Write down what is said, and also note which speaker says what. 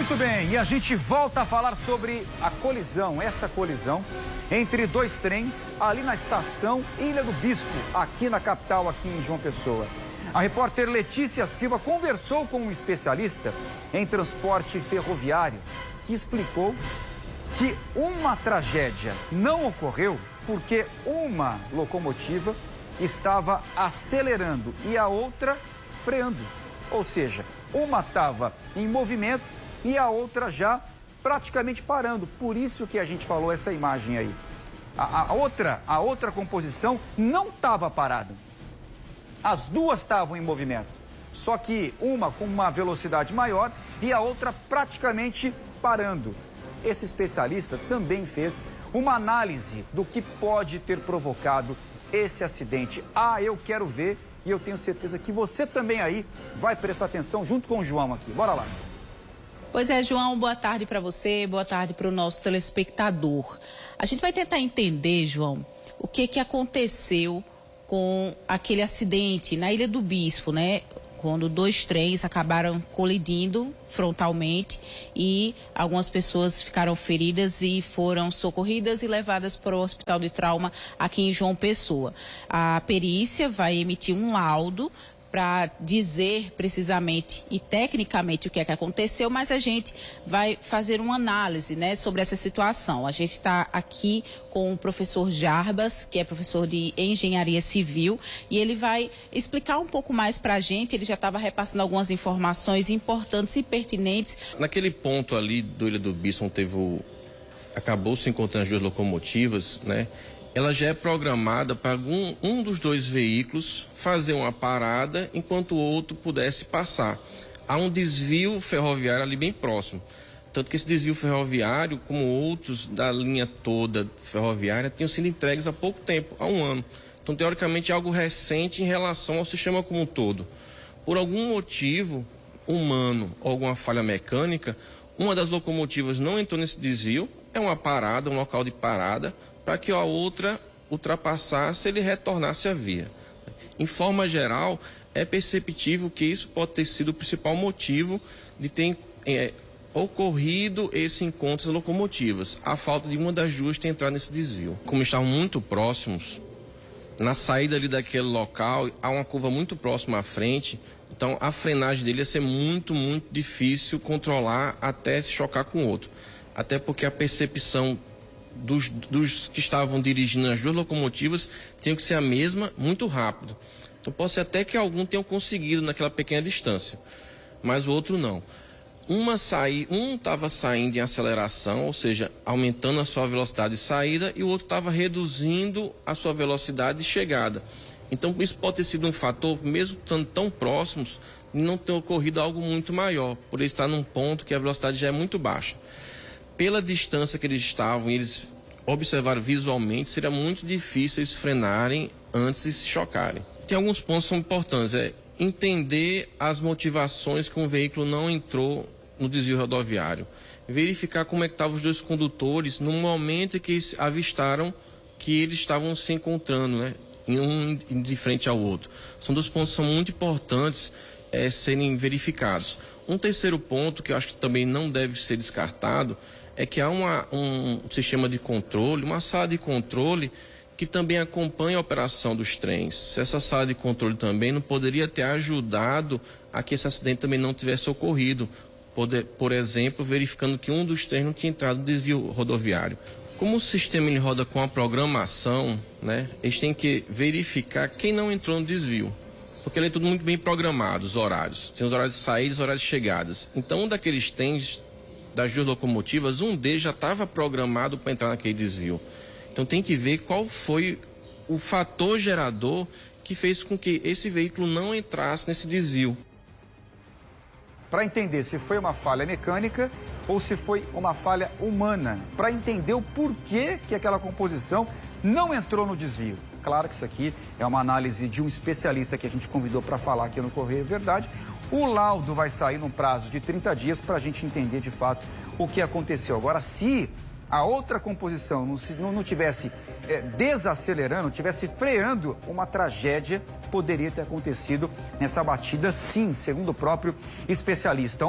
Speaker 1: Muito bem, e a gente volta a falar sobre essa colisão entre dois trens ali na estação Ilha do Bispo, aqui na capital, aqui em João Pessoa. A repórter Letícia Silva conversou com um especialista em transporte ferroviário que explicou que uma tragédia não ocorreu porque uma locomotiva estava acelerando e a outra freando. Ou seja, uma estava em movimento e a outra já praticamente parando. Por isso que a gente falou essa imagem aí. A outra composição não estava parada. As duas estavam em movimento. Só que uma com uma velocidade maior e a outra praticamente parando. Esse especialista também fez uma análise do que pode ter provocado esse acidente. Eu quero ver e eu tenho certeza que você também aí vai prestar atenção junto com o João aqui. Bora lá.
Speaker 2: Pois é, João, boa tarde para você, boa tarde para o nosso telespectador. A gente vai tentar entender, João, o que aconteceu com aquele acidente na Ilha do Bispo, né? Quando dois trens acabaram colidindo frontalmente e algumas pessoas ficaram feridas e foram socorridas e levadas para o Hospital de Trauma aqui em João Pessoa. A perícia vai emitir um laudo para dizer precisamente e tecnicamente o que é que aconteceu, mas a gente vai fazer uma análise, né, sobre essa situação. A gente está aqui com o professor Jarbas, que é professor de Engenharia Civil, e ele vai explicar um pouco mais para a gente. Ele já estava repassando algumas informações importantes e pertinentes.
Speaker 3: Naquele ponto ali do Ilha do Bispo, acabou se encontrando as duas locomotivas, né? Ela já é programada para um dos dois veículos fazer uma parada enquanto o outro pudesse passar. Há um desvio ferroviário ali bem próximo. Tanto que esse desvio ferroviário, como outros da linha toda ferroviária, tinham sido entregues há pouco tempo, há um ano. Então, teoricamente, é algo recente em relação ao sistema como um todo. Por algum motivo humano ou alguma falha mecânica, uma das locomotivas não entrou nesse desvio, é uma parada, um local de parada, para que a outra ultrapassasse e ele retornasse à via. Em forma geral, é perceptível que isso pode ter sido o principal motivo de ter ocorrido esse encontro das locomotivas, a falta de uma das duas ter entrado nesse desvio. Como estavam muito próximos, na saída ali daquele local, há uma curva muito próxima à frente, então a frenagem dele ia ser muito, muito difícil controlar até se chocar com o outro. Até porque a percepção dos que estavam dirigindo as duas locomotivas tinha que ser a mesma, muito rápido. Então pode ser até que algum tenham conseguido naquela pequena distância, mas o outro não. Um estava saindo em aceleração, ou seja, aumentando a sua velocidade de saída, e o outro estava reduzindo a sua velocidade de chegada. Então isso pode ter sido um fator, mesmo estando tão próximos, de não ter ocorrido algo muito maior, por ele estar num ponto que a velocidade já é muito baixa. Pela distância que eles estavam, eles observaram visualmente, seria muito difícil eles frenarem antes de se chocarem. Tem alguns pontos que são importantes, entender as motivações que um veículo não entrou no desvio rodoviário. Verificar como é que estavam os dois condutores no momento em que eles avistaram que eles estavam se encontrando, né? Um de frente ao outro. São dois pontos que são muito importantes serem verificados. Um terceiro ponto que eu acho que também não deve ser descartado é que há um sistema de controle, uma sala de controle que também acompanha a operação dos trens. Essa sala de controle também não poderia ter ajudado a que esse acidente também não tivesse ocorrido. Por exemplo, verificando que um dos trens não tinha entrado no desvio rodoviário. Como o sistema ele roda com a programação, né, eles têm que verificar quem não entrou no desvio. Porque ele é tudo muito bem programado, os horários. Tem os horários de saída e os horários de chegadas. Então, um daqueles trens, das duas locomotivas, um deles já estava programado para entrar naquele desvio. Então, tem que ver qual foi o fator gerador que fez com que esse veículo não entrasse nesse desvio.
Speaker 1: Para entender se foi uma falha mecânica ou se foi uma falha humana. Para entender o porquê que aquela composição não entrou no desvio. Claro que isso aqui é uma análise de um especialista que a gente convidou para falar aqui no Correio Verdade. O laudo vai sair num prazo de 30 dias para a gente entender de fato o que aconteceu. Agora, se a outra composição não tivesse desacelerando, tivesse freando, uma tragédia poderia ter acontecido nessa batida, sim, segundo o próprio especialista.